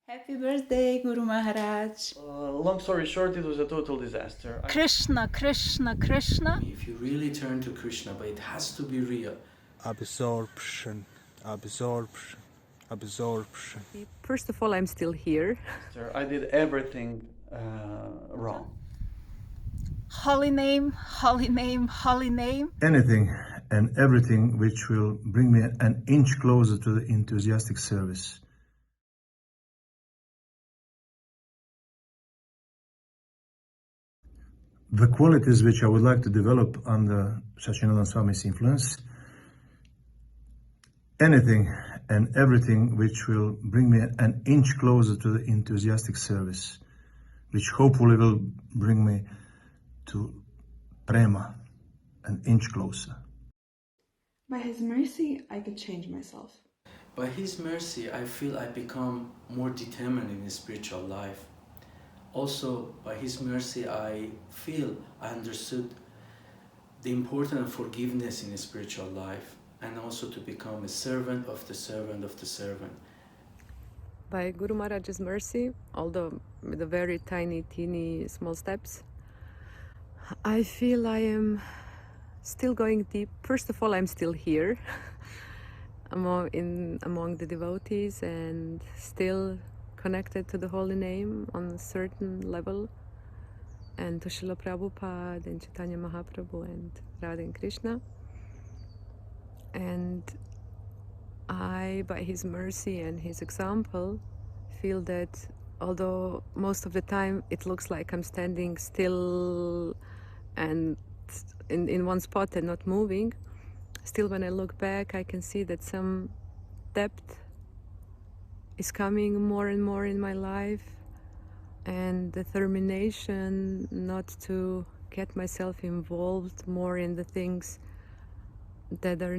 Happy birthday, Guru Maharaj. Long story short, it was a total disaster. Krishna, Krishna, Krishna. If you really turn to Krishna, but it has to be real. Absorption, absorption, absorption. First of all, I'm still here. I did everything wrong. Holy name, holy name, holy name. Anything and everything which will bring me an inch closer to the enthusiastic service. The qualities which I would like to develop under Sachinandan Swami's influence, anything and everything which will bring me an inch closer to the enthusiastic service, which hopefully will bring me to prema, an inch closer. By His mercy, I could change myself. By His mercy, I feel I become more determined in the spiritual life. Also, by His mercy, I feel I understood the importance of forgiveness in the spiritual life, and also to become a servant of the servant of the servant. By Guru Maharaj's mercy, although with a very tiny, teeny, small steps, I feel I am still going deep. First of all, I'm still here among the devotees and still connected to the holy name on a certain level, and to Srila Prabhupada and Chaitanya Mahaprabhu and Radha and Krishna. And I, by His mercy and His example, feel that although most of the time it looks like I'm standing still and in one spot and not moving, still when I look back I can see that some depth is coming more and more in my life, and determination not to get myself involved more in the things that are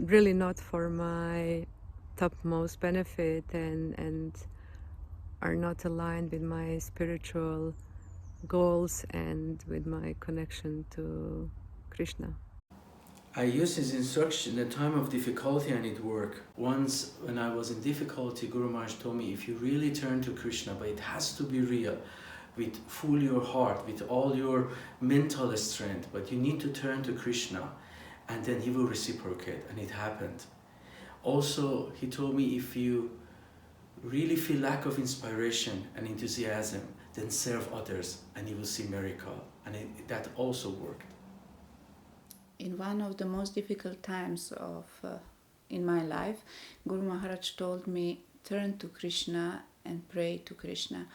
really not for my topmost benefit and are not aligned with my spiritual goals and with my connection to Krishna. I used His instruction in a time of difficulty and it worked. Once when I was in difficulty, Guru Maharaj told me, if you really turn to Krishna, but it has to be real, with full your heart, with all your mental strength, but you need to turn to Krishna, and then He will reciprocate, and it happened. Also, He told me, if you really feel lack of inspiration and enthusiasm, then serve others, and you will see miracle, and that also worked. In one of the most difficult times in my life, Guru Maharaj told me, turn to Krishna and pray to Krishna.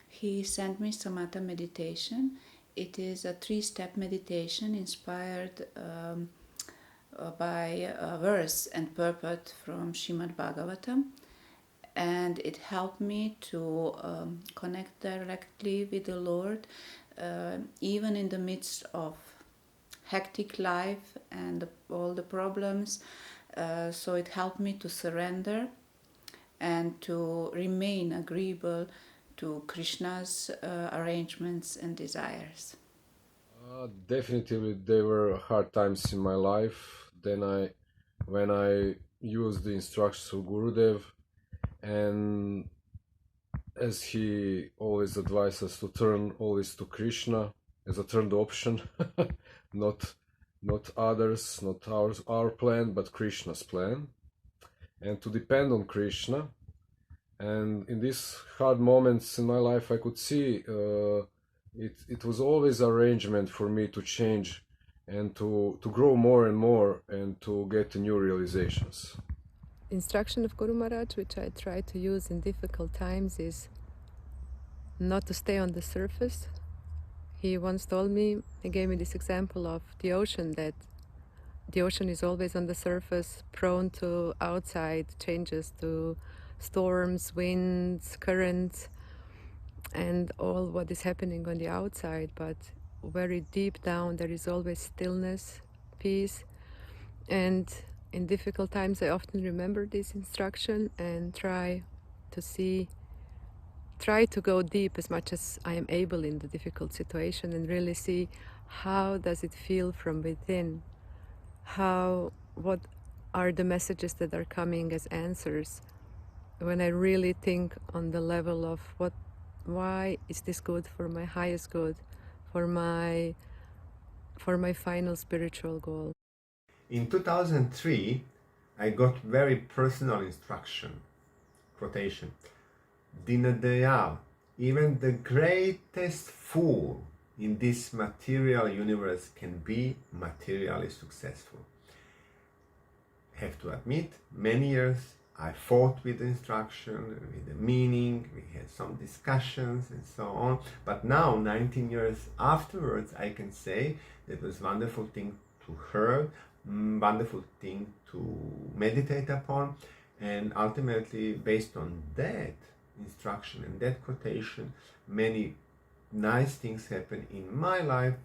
He sent me Samatha meditation. It is a 3-step meditation inspired by a verse and purport from Srimad Bhagavatam. And it helped me to connect directly with the Lord, even in the midst of hectic life and all the problems. So it helped me to surrender and to remain agreeable to Krishna's arrangements and desires. Definitely there were hard times in my life. When I used the instructions of Gurudev, and as he always advised us to turn always to Krishna as a third option, not others, not our plan, but Krishna's plan, and to depend on Krishna. And in these hard moments in my life, I could see it was always arrangement for me to change and to grow more and more and to get new realizations. Instruction of Guru Maharaj, which I try to use in difficult times, is not to stay on the surface. He once told me, he gave me this example of the ocean, that the ocean is always on the surface, prone to outside changes, to storms, winds, currents, and all what is happening on the outside. But very deep down there is always stillness, peace. And in difficult times I often remember this instruction and try to go deep as much as I am able in the difficult situation and really see how does it feel from within, what are the messages that are coming as answers, when I really think on the level of why is this good for my highest good, for my final spiritual goal. In 2003, I got very personal instruction, quotation, Dina Dayal, even the greatest fool in this material universe can be materially successful. Have to admit, many years I fought with the instruction, with the meaning, we had some discussions and so on, but now, 19 years afterwards, I can say that was a wonderful thing to hear, wonderful thing to meditate upon, and ultimately, based on that instruction and that quotation, many nice things happen in my life,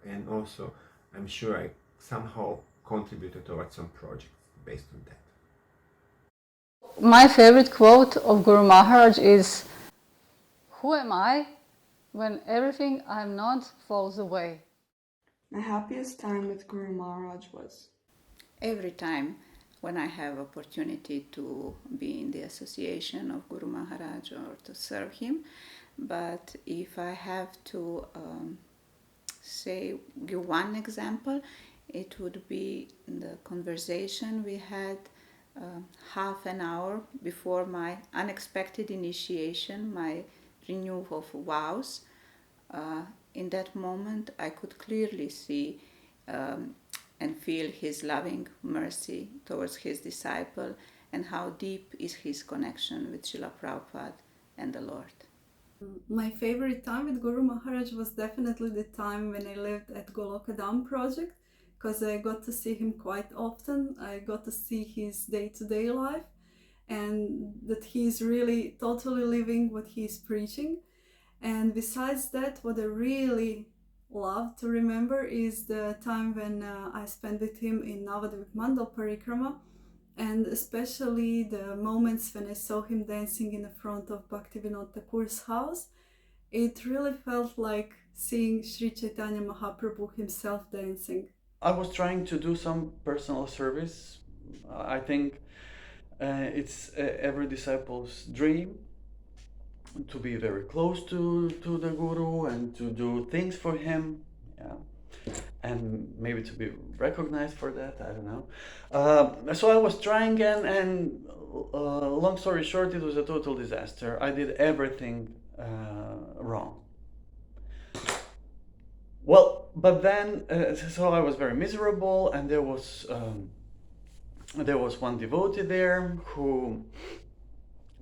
and also I'm sure I somehow contributed towards some projects based on that. My favorite quote of Guru Maharaj is, "Who am I when everything I'm not falls away?" My happiest time with Guru Maharaj was Every time when I have opportunity to be in the association of Guru Maharaj or to serve him, but if I have to give one example, it would be the conversation we had half an hour before my unexpected initiation, my renewal of vows. In that moment, I could clearly see and feel his loving mercy towards his disciple and how deep is his connection with Srila Prabhupada and the Lord. My favorite time with Guru Maharaj was definitely the time when I lived at Goloka Dham project, because I got to see him quite often. I got to see his day-to-day life and that he's really totally living what he's preaching. And besides that, what I really love to remember is the time when I spent with him in Navadvip Mandal Parikrama, and especially the moments when I saw him dancing in the front of Bhaktivinoda Thakur's house. It really felt like seeing Sri Chaitanya Mahaprabhu himself dancing. I was trying to do some personal service. I think it's every disciple's dream to be very close to the Guru and to do things for him, and maybe to be recognized for that, I don't know. So I was trying, and long story short, it was a total disaster. I did everything wrong. Well, but then, so I was very miserable, and there was one devotee there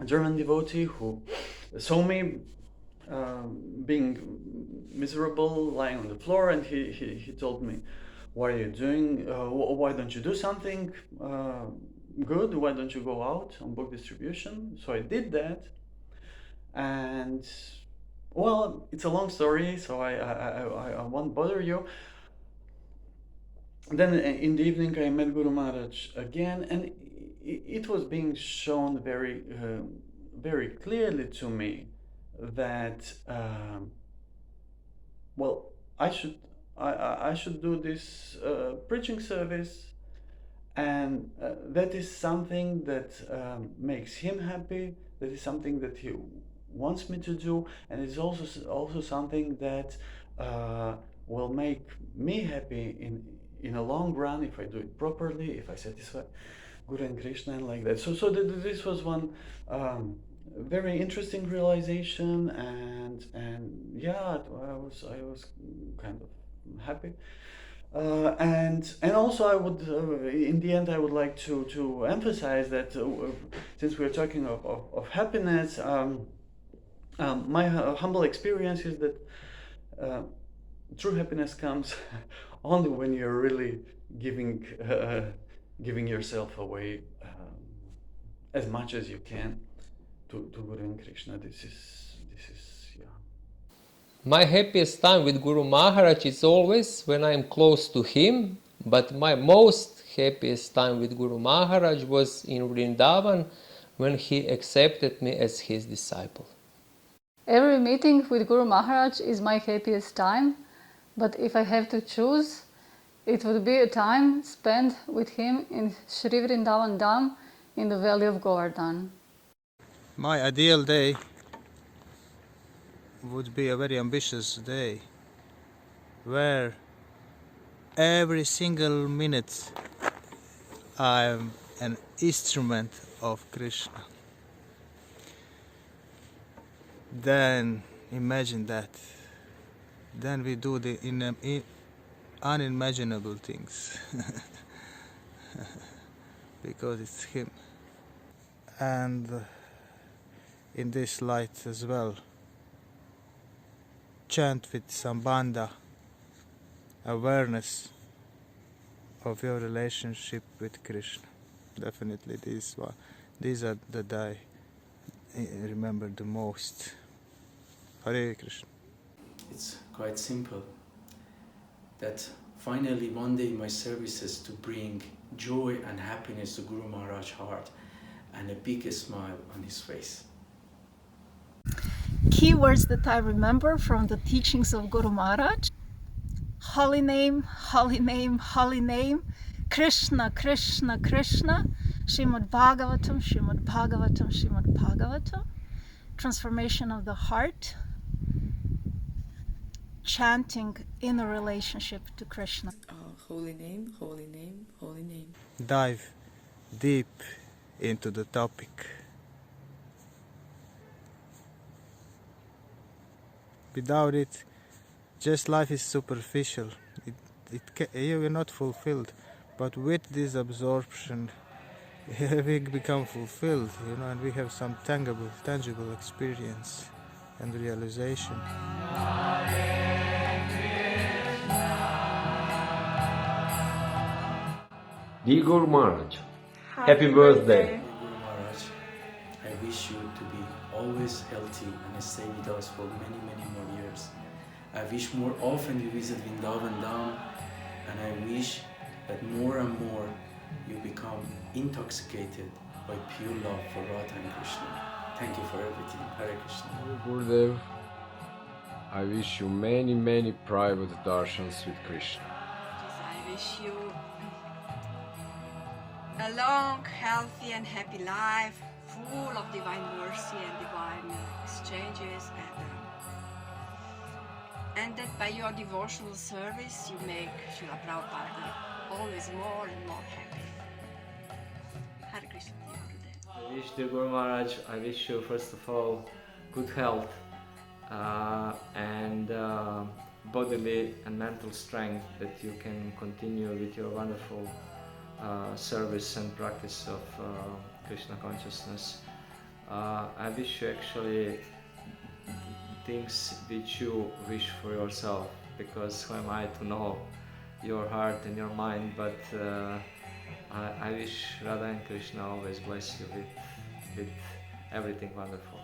a German devotee who saw me being miserable, lying on the floor, and he told me, "What are you doing? Why don't you do something good? Why don't you go out on book distribution?" So I did that, and well, it's a long story, so I won't bother you. Then in the evening I met Guru Maharaj again, and it was being shown very very clearly to me that well, I should do this preaching service, and that is something that makes him happy. That is something that he wants me to do, and it's also something that will make me happy in a long run if I do it properly, if I satisfy Guru and Krishna and like that. So this was one very interesting realization, and yeah, I was kind of happy. And also I would in the end I would like to emphasize that since we're talking of happiness, my humble experience is that true happiness comes only when you're really giving yourself away as much as you can to Guru and Krishna. This is yeah. My happiest time with Guru Maharaj is always when I'm close to him, but my most happiest time with Guru Maharaj was in Vrindavan when he accepted me as his disciple. Every meeting with Guru Maharaj is my happiest time, but if I have to choose, it would be a time spent with him in Sri Vrindavan Dham in the valley of Govardhan. My ideal day would be a very ambitious day where every single minute I'm an instrument of Krishna. Then imagine that. Then we do the unimaginable things because it's him. And in this light as well, chant with Sambandha, awareness of your relationship with Krishna. Definitely these are that I remember the most. Hare Krishna. It's quite simple. That finally one day my services to bring joy and happiness to Guru Maharaj's heart and a big smile on his face. Key words that I remember from the teachings of Guru Maharaj: holy name, holy name, holy name, Krishna, Krishna, Krishna, Srimad Bhagavatam, Srimad Bhagavatam, Srimad Bhagavatam, transformation of the heart, chanting in a relationship to Krishna. Holy name, holy name, holy name. Dive deep into the topic. Without it, just life is superficial. You are not fulfilled. But with this absorption, we become fulfilled, and we have some tangible experience and realization. Dear Guru Maharaj, happy birthday. Guru Maharaj, I wish you to be always healthy and stay with us for many, many more years. I wish more often you visit Vrindavan Dham, and I wish that more and more you become intoxicated by pure love for Radha and Krishna. Thank you for everything. Hare Krishna. Gurudev, I wish you many, many private darshans with Krishna. I wish you a long, healthy and happy life, full of divine mercy and divine exchanges, and that by your devotional service you make Srila Prabhupada always more and more happy. Hare Krishna. I wish dear Guru Maharaj, I wish you first of all good health and bodily and mental strength, that you can continue with your wonderful service and practice of Krishna consciousness. I wish you actually things which you wish for yourself, because who am I to know your heart and your mind, but I wish Radha and Krishna always bless you with everything wonderful.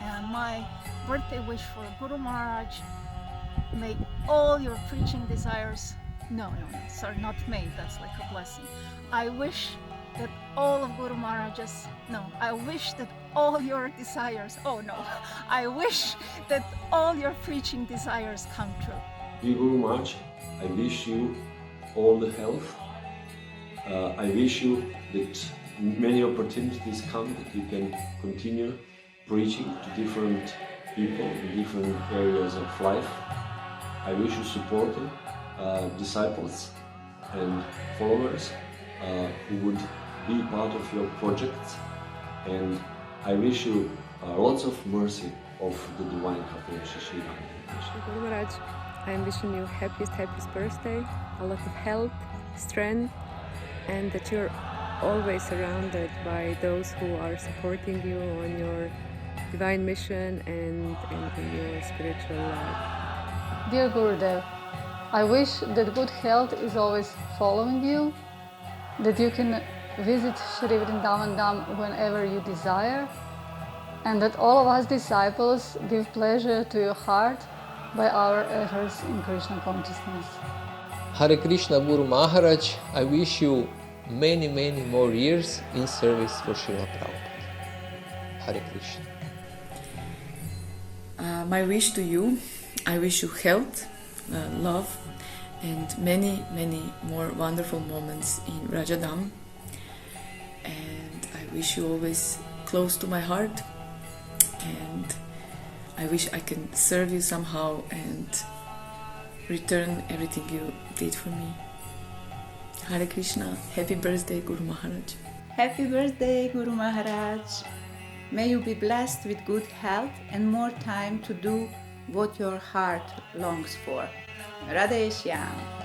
And my birthday wish for Guru Maharaj, may all your preaching desires, sorry, not may, that's like a blessing. I wish that all of Guru Maharaj's, I wish that all your desires, I wish that all your preaching desires come true. Dear Guru Maharaj, I wish you all the health. I wish you that many opportunities come, that you can continue preaching to different people in different areas of life. I wish you supportive disciples and followers who would be part of your projects, and I wish you lots of mercy of the Divine Happiness Shri Guru Maharaj, I am wishing you happiest birthday, a lot of health, strength, and that you're always surrounded by those who are supporting you on your divine mission and in your spiritual life. Dear Gurudev, I wish that good health is always following you, that you can visit Shri Vrindavan Dham whenever you desire, and that all of us disciples give pleasure to your heart by our efforts in Krishna consciousness. Hare Krishna Guru Maharaj, I wish you many, many more years in service for Srila Prabhupada. Hare Krishna. My wish to you, I wish you health, love, and many, many more wonderful moments in Rajadham. And I wish you always close to my heart, and I wish I can serve you somehow and return everything you did for me. Hare Krishna. Happy birthday, Guru Maharaj. Happy birthday, Guru Maharaj. May you be blessed with good health and more time to do what your heart longs for. Radhe Shyam.